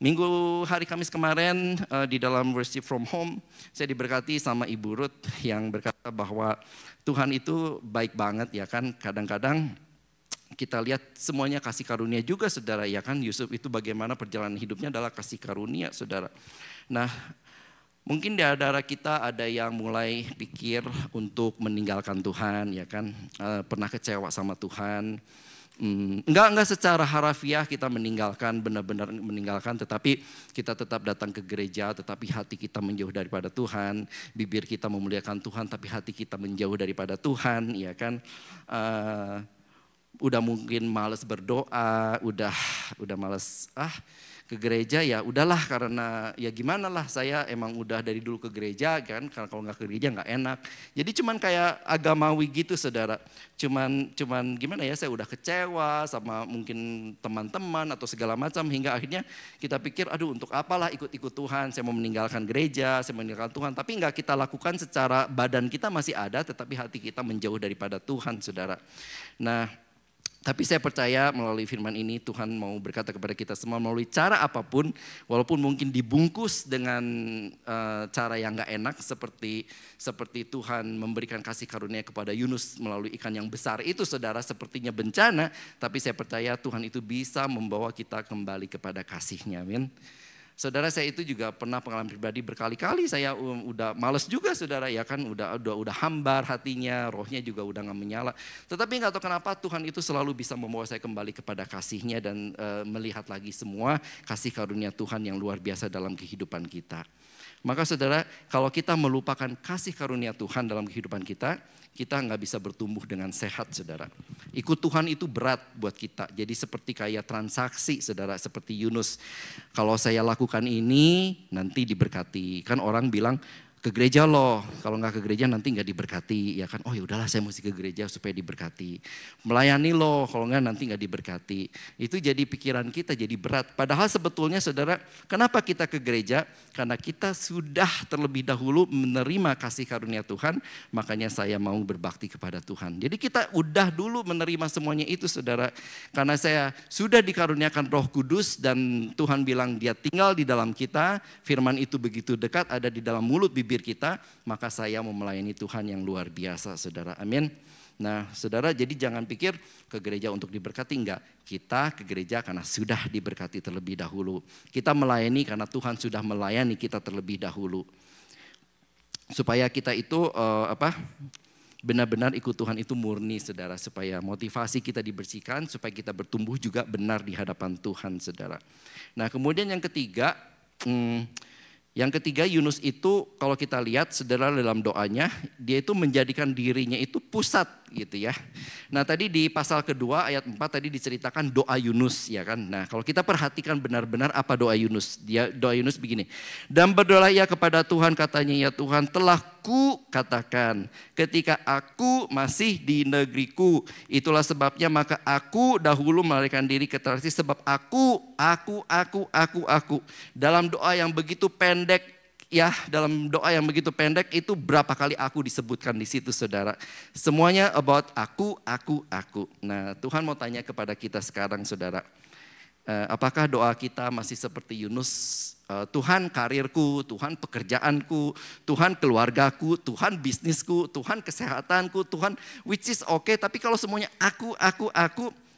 Minggu hari Kamis kemarin di dalam Worship from Home, saya diberkati sama Ibu Ruth yang berkata bahwa Tuhan itu baik banget, ya kan. Kadang-kadang kita lihat semuanya kasih karunia juga, saudara, ya kan. Yusuf itu bagaimana perjalanan hidupnya adalah kasih karunia, saudara. Nah, mungkin di antara kita ada yang mulai pikir untuk meninggalkan Tuhan, ya kan, pernah kecewa sama Tuhan. Enggak secara harafiah kita meninggalkan, benar-benar meninggalkan, tetapi kita tetap datang ke gereja, tetapi hati kita menjauh daripada Tuhan. Bibir kita memuliakan Tuhan, tapi hati kita menjauh daripada Tuhan, ya kan. Udah mungkin malas berdoa, udah malas ke gereja, ya udahlah, karena ya gimana lah, saya emang udah dari dulu ke gereja kan, karena kalau nggak ke gereja nggak enak. Jadi cuman kayak agamawi gitu, saudara. Cuman gimana ya, saya udah kecewa sama mungkin teman-teman atau segala macam, hingga akhirnya kita pikir, aduh, untuk apalah ikut-ikut Tuhan, saya mau meninggalkan gereja, saya mau meninggalkan Tuhan. Tapi nggak kita lakukan secara badan kita masih ada, tetapi hati kita menjauh daripada Tuhan, saudara. Nah, tapi saya percaya melalui firman ini Tuhan mau berkata kepada kita semua melalui cara apapun, walaupun mungkin dibungkus dengan cara yang gak enak, seperti Tuhan memberikan kasih karunia kepada Yunus melalui ikan yang besar itu, saudara, sepertinya bencana, tapi saya percaya Tuhan itu bisa membawa kita kembali kepada kasih-Nya, amin. Saudara, saya itu juga pernah pengalaman pribadi, berkali-kali saya udah males juga, saudara, ya kan, udah hambar hatinya, rohnya juga udah gak menyala. Tetapi gak tahu kenapa Tuhan itu selalu bisa membawa saya kembali kepada kasih-Nya dan melihat lagi semua kasih karunia Tuhan yang luar biasa dalam kehidupan kita. Maka saudara, kalau kita melupakan kasih karunia Tuhan dalam kehidupan kita nggak bisa bertumbuh dengan sehat, saudara. Ikut Tuhan itu berat buat kita. Jadi seperti kayak transaksi, saudara, seperti Yunus. Kalau saya lakukan ini, nanti diberkati. Kan orang bilang, ke gereja loh, kalau nggak ke gereja nanti nggak diberkati, ya kan. Oh ya udahlah, saya mesti ke gereja supaya diberkati. Melayani loh, kalau nggak nanti nggak diberkati. Itu jadi pikiran kita jadi berat. Padahal sebetulnya, saudara, kenapa kita ke gereja? Karena kita sudah terlebih dahulu menerima kasih karunia Tuhan, makanya saya mau berbakti kepada Tuhan. Jadi kita udah dulu menerima semuanya itu, saudara. Karena saya sudah dikaruniakan Roh Kudus dan Tuhan bilang Dia tinggal di dalam kita, firman itu begitu dekat ada di dalam mulut bibir kita, maka saya mau melayani Tuhan yang luar biasa, saudara, amin. Nah, saudara, jadi jangan pikir ke gereja untuk diberkati, enggak. Kita ke gereja karena sudah diberkati terlebih dahulu. Kita melayani karena Tuhan sudah melayani kita terlebih dahulu. Supaya kita itu benar-benar ikut Tuhan itu murni, saudara, supaya motivasi kita dibersihkan, supaya kita bertumbuh juga benar di hadapan Tuhan, saudara. Nah, kemudian yang ketiga, Yunus itu kalau kita lihat, saudara, dalam doanya, dia itu menjadikan dirinya itu pusat gitu ya. Nah, tadi di pasal kedua ayat 4 tadi diceritakan doa Yunus, ya kan. Nah, kalau kita perhatikan benar-benar apa doa Yunus. Doa Yunus begini. Dan berdoalah ia kepada Tuhan, katanya, ya Tuhan, telah ku katakan ketika aku masih di negeriku, itulah sebabnya maka aku dahulu melarikan diri ke Tarsis, sebab aku. Dalam doa yang begitu pendek, ya, dalam doa yang begitu pendek itu berapa kali aku disebutkan di situ, saudara. Semuanya about aku. Nah, Tuhan mau tanya kepada kita sekarang, saudara. Apakah doa kita masih seperti Yunus? Tuhan karirku, Tuhan pekerjaanku, Tuhan keluargaku, Tuhan bisnisku, Tuhan kesehatanku, Tuhan which is okay, tapi kalau semuanya aku.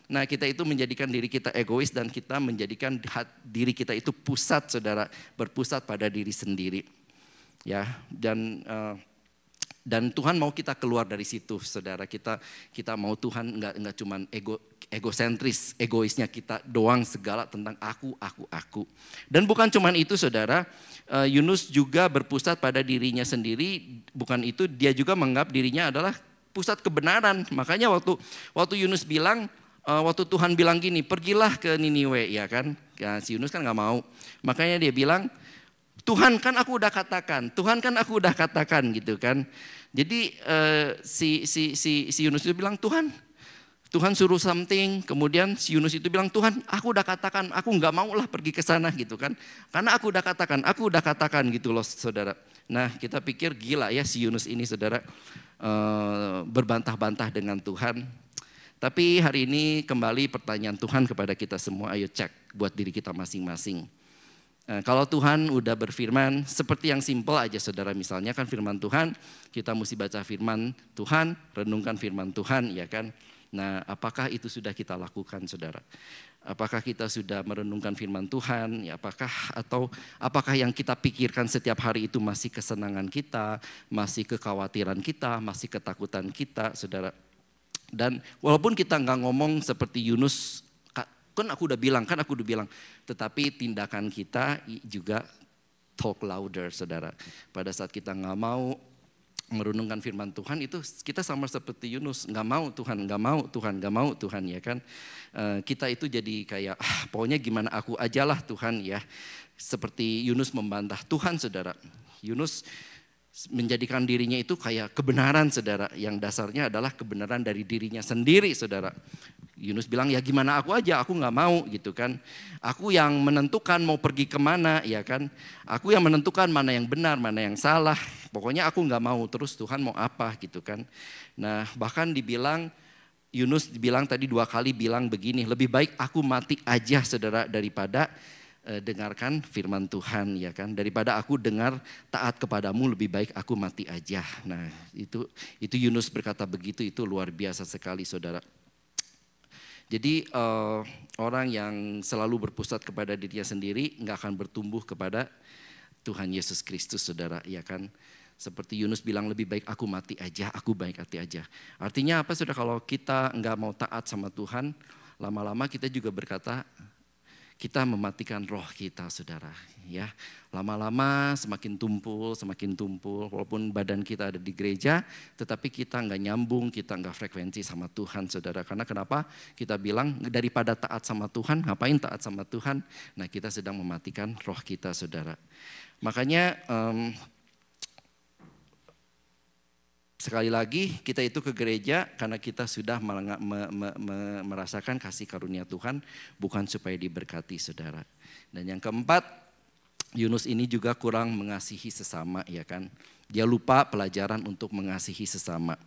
Nah, kita itu menjadikan diri kita egois dan kita menjadikan diri kita itu pusat, saudara, berpusat pada diri sendiri. Ya, dan Tuhan mau kita keluar dari situ, saudara. Kita mau Tuhan enggak cuman egosentris, egoisnya kita doang segala tentang aku. Dan bukan cuman itu, saudara. Yunus juga berpusat pada dirinya sendiri. Bukan itu, dia juga menganggap dirinya adalah pusat kebenaran. Makanya waktu Yunus bilang, waktu Tuhan bilang gini, pergilah ke Niniwe, ya kan? Ya, si Yunus kan nggak mau. Makanya dia bilang, Tuhan kan aku udah katakan, Tuhan kan aku udah katakan gitu kan. Jadi si Yunus itu bilang, Tuhan suruh something, kemudian si Yunus itu bilang, Tuhan aku udah katakan, aku nggak mau lah pergi ke sana gitu kan. Karena aku udah katakan gitu loh saudara. Nah kita pikir gila ya si Yunus ini saudara, berbantah-bantah dengan Tuhan. Tapi hari ini kembali pertanyaan Tuhan kepada kita semua, ayo cek buat diri kita masing-masing. Kalau Tuhan udah berfirman, seperti yang simpel aja saudara, misalnya kan firman Tuhan, kita mesti baca firman Tuhan, renungkan firman Tuhan ya kan. Nah, apakah itu sudah kita lakukan saudara? Apakah kita sudah merenungkan firman Tuhan? Ya, apakah yang kita pikirkan setiap hari itu masih kesenangan kita, masih kekhawatiran kita, masih ketakutan kita saudara? Dan walaupun kita nggak ngomong seperti Yunus, kan aku udah bilang, tetapi tindakan kita juga talk louder saudara. Pada saat kita nggak mau merenungkan firman Tuhan itu kita sama seperti Yunus, nggak mau Tuhan ya kan. Kita itu jadi kayak pokoknya gimana aku ajalah Tuhan ya. Seperti Yunus membantah Tuhan saudara. Yunus menjadikan dirinya itu kayak kebenaran saudara, yang dasarnya adalah kebenaran dari dirinya sendiri saudara. Yunus bilang ya gimana aku aja, aku nggak mau gitu kan. Aku yang menentukan mau pergi kemana ya kan. Aku yang menentukan mana yang benar, mana yang salah. Pokoknya aku nggak mau, terus Tuhan mau apa gitu kan. Nah bahkan Yunus dibilang tadi 2 kali bilang begini, lebih baik aku mati aja saudara daripada dengarkan firman Tuhan ya kan. Daripada aku dengar taat kepadamu, lebih baik aku mati aja. Nah itu Yunus berkata begitu, itu luar biasa sekali saudara. Jadi orang yang selalu berpusat kepada dirinya sendiri nggak akan bertumbuh kepada Tuhan Yesus Kristus saudara ya kan. Seperti Yunus bilang lebih baik aku mati aja, aku baik hati aja. Artinya apa saudara, kalau kita nggak mau taat sama Tuhan, lama-lama kita juga berkata kita mematikan roh kita saudara ya. Lama-lama semakin tumpul, walaupun badan kita ada di gereja, tetapi kita nggak nyambung, kita nggak frekuensi sama Tuhan saudara. Karena kenapa? Kita bilang daripada taat sama Tuhan, ngapain taat sama Tuhan? Nah kita sedang mematikan roh kita saudara. Makanya sekali lagi kita itu ke gereja karena kita sudah merasakan kasih karunia Tuhan, bukan supaya diberkati saudara. Dan yang keempat, Yunus ini juga kurang mengasihi sesama ya kan. Dia lupa pelajaran untuk mengasihi sesama.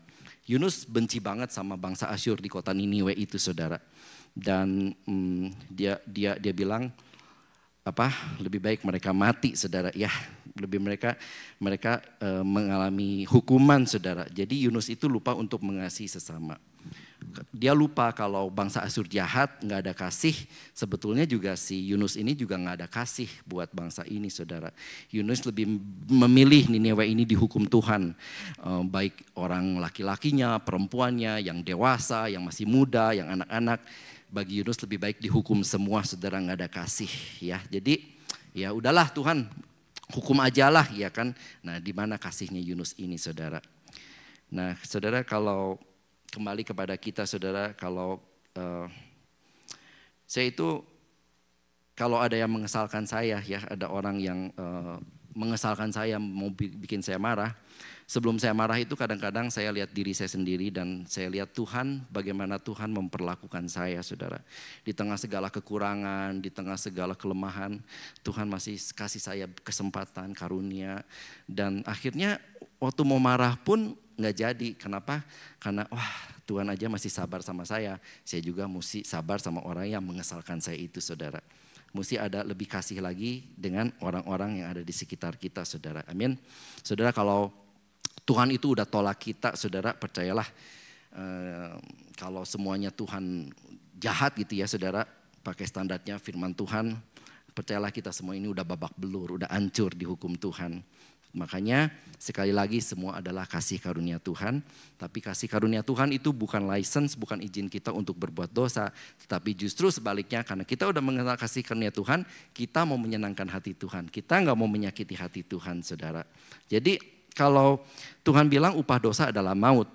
Yunus benci banget sama bangsa Asyur di kota Niniwe itu saudara. Dan dia bilang lebih baik mereka mati saudara ya. Mereka mengalami hukuman saudara. Jadi Yunus itu lupa untuk mengasihi sesama. Dia lupa kalau bangsa Asyur jahat, nggak ada kasih. Sebetulnya juga si Yunus ini juga nggak ada kasih buat bangsa ini saudara. Yunus lebih memilih Niniwe ini dihukum Tuhan. Baik orang laki-lakinya, perempuannya, yang dewasa, yang masih muda, yang anak-anak. Bagi Yunus lebih baik dihukum semua saudara, nggak ada kasih ya. Jadi ya udahlah Tuhan, hukum ajalah ya kan. Nah di mana kasihnya Yunus ini saudara. Nah saudara, kalau kembali kepada kita saudara, kalau saya itu, kalau ada yang mengesalkan saya ya, ada orang yang mengesalkan saya, mau bikin saya marah. Sebelum saya marah itu kadang-kadang saya lihat diri saya sendiri dan saya lihat Tuhan, bagaimana Tuhan memperlakukan saya saudara. Di tengah segala kekurangan, di tengah segala kelemahan, Tuhan masih kasih saya kesempatan, karunia. Dan akhirnya waktu mau marah pun nggak jadi. Kenapa? Karena Tuhan aja masih sabar sama saya juga mesti sabar sama orang yang mengesalkan saya itu saudara. Mesti ada lebih kasih lagi dengan orang-orang yang ada di sekitar kita saudara. Amin. Saudara, kalau Tuhan itu udah tolak kita saudara, percayalah kalau semuanya Tuhan jahat gitu ya saudara, pakai standarnya firman Tuhan, percayalah kita semua ini udah babak belur, udah hancur di hukum Tuhan. Makanya sekali lagi semua adalah kasih karunia Tuhan. Tapi kasih karunia Tuhan itu bukan license, bukan izin kita untuk berbuat dosa. Tetapi justru sebaliknya, karena kita udah mengenal kasih karunia Tuhan, kita mau menyenangkan hati Tuhan. Kita gak mau menyakiti hati Tuhan saudara. Jadi kalau Tuhan bilang upah dosa adalah maut,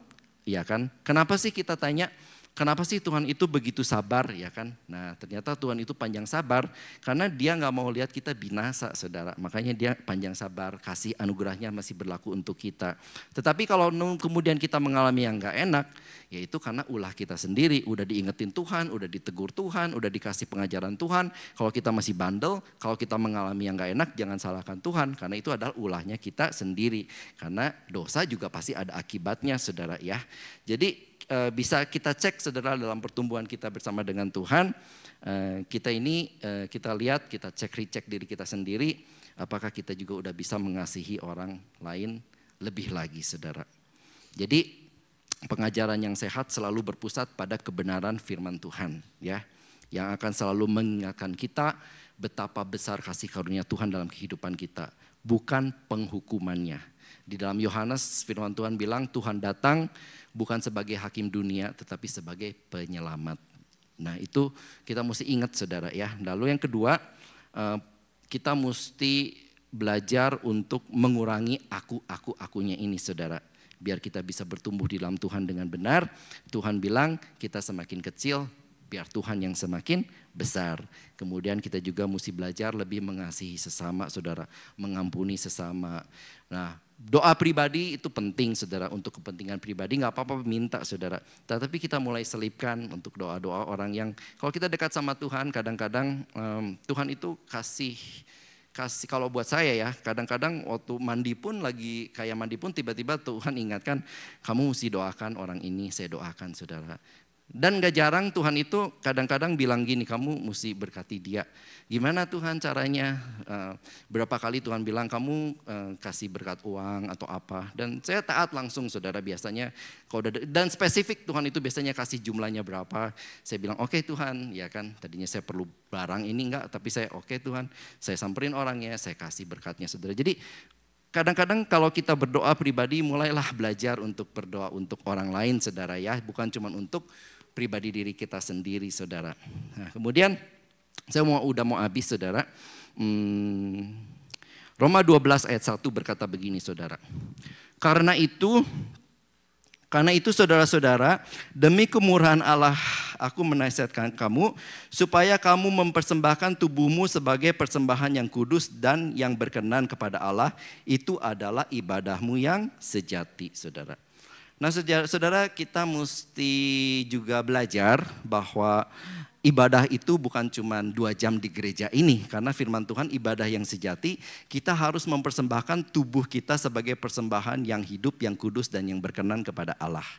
ya kan? Kenapa sih kita tanya, kenapa sih Tuhan itu begitu sabar, ya kan? Nah, ternyata Tuhan itu panjang sabar karena dia nggak mau lihat kita binasa, saudara. Makanya dia panjang sabar, kasih anugerahnya masih berlaku untuk kita. Tetapi kalau kemudian kita mengalami yang nggak enak, yaitu karena ulah kita sendiri, udah diingetin Tuhan, udah ditegur Tuhan, udah dikasih pengajaran Tuhan. Kalau kita masih bandel, kalau kita mengalami yang nggak enak, jangan salahkan Tuhan, karena itu adalah ulahnya kita sendiri. Karena dosa juga pasti ada akibatnya, saudara ya. Jadi bisa kita cek, saudara, dalam pertumbuhan kita bersama dengan Tuhan. Kita ini kita lihat, kita cek-recek diri kita sendiri, apakah kita juga udah bisa mengasihi orang lain lebih lagi, saudara. Jadi pengajaran yang sehat selalu berpusat pada kebenaran firman Tuhan, ya, yang akan selalu mengingatkan kita betapa besar kasih karunia Tuhan dalam kehidupan kita, bukan penghukumannya. Di dalam Yohanes firman Tuhan bilang Tuhan datang bukan sebagai hakim dunia tetapi sebagai penyelamat. Nah, itu kita mesti ingat, saudara ya. Lalu yang kedua, kita mesti belajar untuk mengurangi akunya ini, saudara. Biar kita bisa bertumbuh di dalam Tuhan dengan benar. Tuhan bilang kita semakin kecil, biar Tuhan yang semakin besar. Kemudian kita juga mesti belajar lebih mengasihi sesama, saudara. Mengampuni sesama. Nah, doa pribadi itu penting, saudara. Untuk kepentingan pribadi gak apa-apa minta, saudara. Tetapi kita mulai selipkan untuk doa-doa orang yang, kalau kita dekat sama Tuhan, kadang-kadang Tuhan itu kasih, kalau buat saya ya, kadang-kadang waktu mandi pun tiba-tiba Tuhan ingatkan, kamu mesti doakan orang ini, saya doakan, saudara. Dan gak jarang Tuhan itu kadang-kadang bilang gini, kamu mesti berkati dia. Gimana Tuhan caranya? Berapa kali Tuhan bilang kamu kasih berkat uang atau apa. Dan saya taat langsung, saudara, biasanya. Dan spesifik Tuhan itu biasanya kasih jumlahnya berapa. Saya bilang oke, Tuhan, ya kan. Tadinya saya perlu barang ini enggak, tapi saya oke, Tuhan. Saya samperin orangnya, saya kasih berkatnya, saudara. Jadi kadang-kadang kalau kita berdoa pribadi, mulailah belajar untuk berdoa untuk orang lain, saudara ya. Bukan cuma untuk pribadi diri kita sendiri, saudara. Nah, kemudian saya udah mau habis, saudara. Roma 12 ayat 1 berkata begini, saudara. Karena itu saudara-saudara, demi kemurahan Allah aku menasihatkan kamu supaya kamu mempersembahkan tubuhmu sebagai persembahan yang kudus dan yang berkenan kepada Allah. Itu adalah ibadahmu yang sejati, saudara. Nah, saudara, kita mesti juga belajar bahwa ibadah itu bukan cuma 2 jam di gereja ini. Karena firman Tuhan ibadah yang sejati, kita harus mempersembahkan tubuh kita sebagai persembahan yang hidup, yang kudus dan yang berkenan kepada Allah.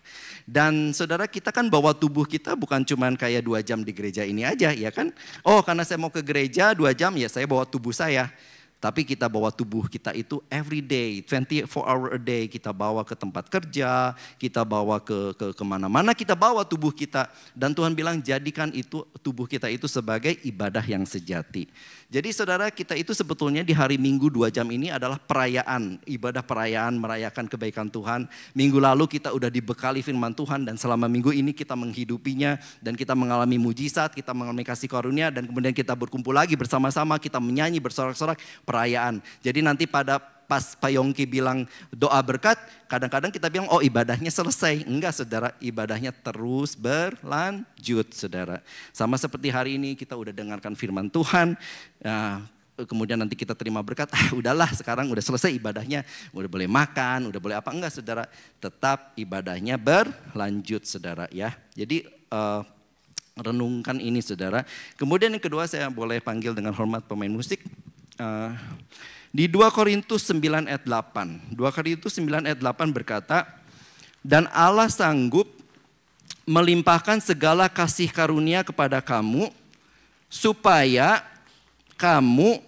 Dan saudara, kita kan bawa tubuh kita bukan cuma kayak 2 jam di gereja ini aja, ya kan? Oh, karena saya mau ke gereja 2 jam, ya saya bawa tubuh saya. Tapi kita bawa tubuh kita itu every day, 24 hour a day. Kita bawa ke tempat kerja, kita bawa ke kemana-mana, kita bawa tubuh kita. Dan Tuhan bilang jadikan itu tubuh kita itu sebagai ibadah yang sejati. Jadi saudara, kita itu sebetulnya di hari Minggu 2 jam ini adalah perayaan, ibadah perayaan, merayakan kebaikan Tuhan. Minggu lalu kita udah dibekali firman Tuhan dan selama minggu ini kita menghidupinya dan kita mengalami mujizat, kita mengalami kasih karunia dan kemudian kita berkumpul lagi bersama-sama, kita menyanyi bersorak-sorak perayaan. Jadi nanti pas Pak Yongki bilang doa berkat, kadang-kadang kita bilang oh ibadahnya selesai. Enggak, saudara, ibadahnya terus berlanjut, saudara. Sama seperti hari ini kita udah dengarkan firman Tuhan, kemudian nanti kita terima berkat, udahlah sekarang udah selesai ibadahnya, udah boleh makan, udah boleh apa. Enggak, saudara, tetap ibadahnya berlanjut, saudara ya. Jadi renungkan ini, saudara. Kemudian yang kedua, saya boleh panggil dengan hormat pemain musik. Di 2 Korintus 9 ayat 8. 2 Korintus 9 ayat 8 berkata, dan Allah sanggup melimpahkan segala kasih karunia kepada kamu, supaya kamu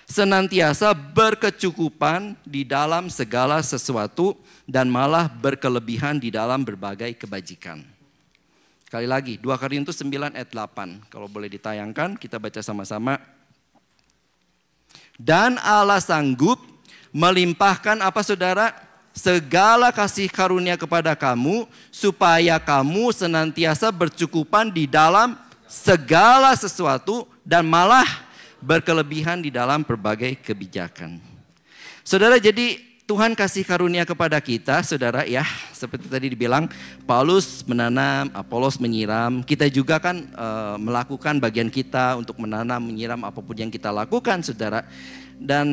senantiasa berkecukupan di dalam segala sesuatu dan malah berkelebihan di dalam berbagai kebajikan. Sekali lagi, 2 Korintus 9 ayat 8. Kalau boleh ditayangkan, kita baca sama-sama. Dan Allah sanggup melimpahkan apa, saudara? Segala kasih karunia kepada kamu, supaya kamu senantiasa bercukupan di dalam segala sesuatu dan malah berkelebihan di dalam berbagai kebijakan. Saudara, jadi Tuhan kasih karunia kepada kita, saudara ya. Seperti tadi dibilang, Paulus menanam, Apolos menyiram. Kita juga kan melakukan bagian kita untuk menanam, menyiram apapun yang kita lakukan, saudara. Dan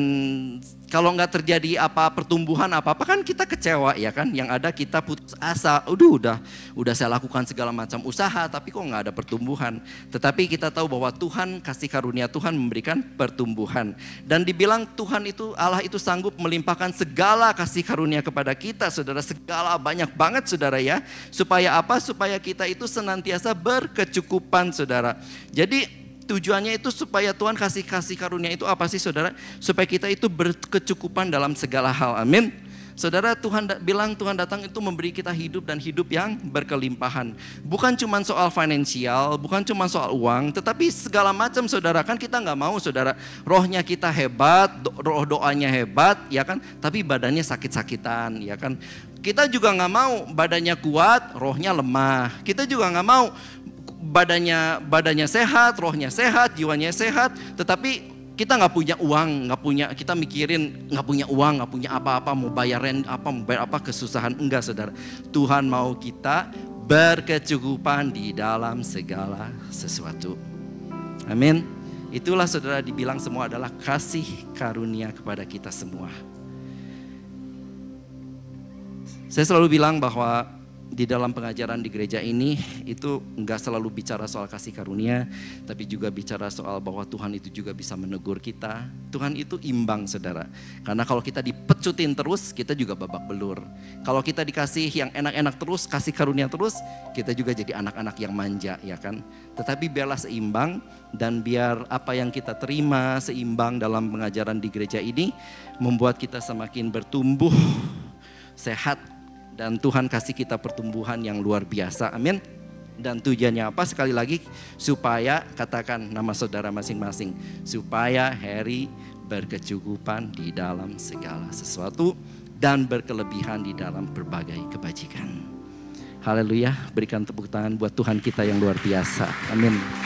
kalau nggak terjadi pertumbuhan apa-apa kan kita kecewa ya kan. Yang ada kita putus asa, udah saya lakukan segala macam usaha tapi kok nggak ada pertumbuhan. Tetapi kita tahu bahwa Tuhan kasih karunia, Tuhan memberikan pertumbuhan. Dan dibilang Tuhan itu, Allah itu sanggup melimpahkan segala kasih karunia kepada kita, saudara. Segala banyak banget, saudara ya. Supaya apa? Supaya kita itu senantiasa berkecukupan, saudara. Jadi tujuannya itu supaya Tuhan kasih karunia itu apa sih, saudara? Supaya kita itu berkecukupan dalam segala hal, amin. Saudara, Tuhan bilang Tuhan datang itu memberi kita hidup dan hidup yang berkelimpahan. Bukan cuma soal finansial, bukan cuma soal uang, tetapi segala macam, saudara. Kan kita nggak mau, saudara, rohnya kita hebat, roh doanya hebat, ya kan? Tapi badannya sakit-sakitan, ya kan? Kita juga nggak mau badannya kuat, rohnya lemah. Kita juga nggak mau badannya sehat, rohnya sehat, jiwanya sehat, tetapi kita nggak punya uang, kita mikirin nggak punya uang, nggak punya apa-apa, mau bayar apa, kesusahan. Enggak, saudara. Tuhan mau kita berkecukupan di dalam segala sesuatu. Amin. Itulah, saudara, dibilang semua adalah kasih karunia kepada kita semua. Saya selalu bilang bahwa di dalam pengajaran di gereja ini itu enggak selalu bicara soal kasih karunia, tapi juga bicara soal bahwa Tuhan itu juga bisa menegur kita. Tuhan itu imbang, saudara. Karena kalau kita dipecutin terus, kita juga babak belur. Kalau kita dikasih yang enak-enak terus, kasih karunia terus, kita juga jadi anak-anak yang manja, ya kan? Tetapi biarlah seimbang, dan biar apa yang kita terima seimbang dalam pengajaran di gereja ini membuat kita semakin bertumbuh, sehat, dan Tuhan kasih kita pertumbuhan yang luar biasa, amin. Dan tujuannya apa? Sekali lagi, supaya, katakan nama saudara masing-masing, supaya Harry berkecukupan di dalam segala sesuatu dan berkelebihan di dalam berbagai kebajikan. Haleluya, berikan tepuk tangan buat Tuhan kita yang luar biasa, amin.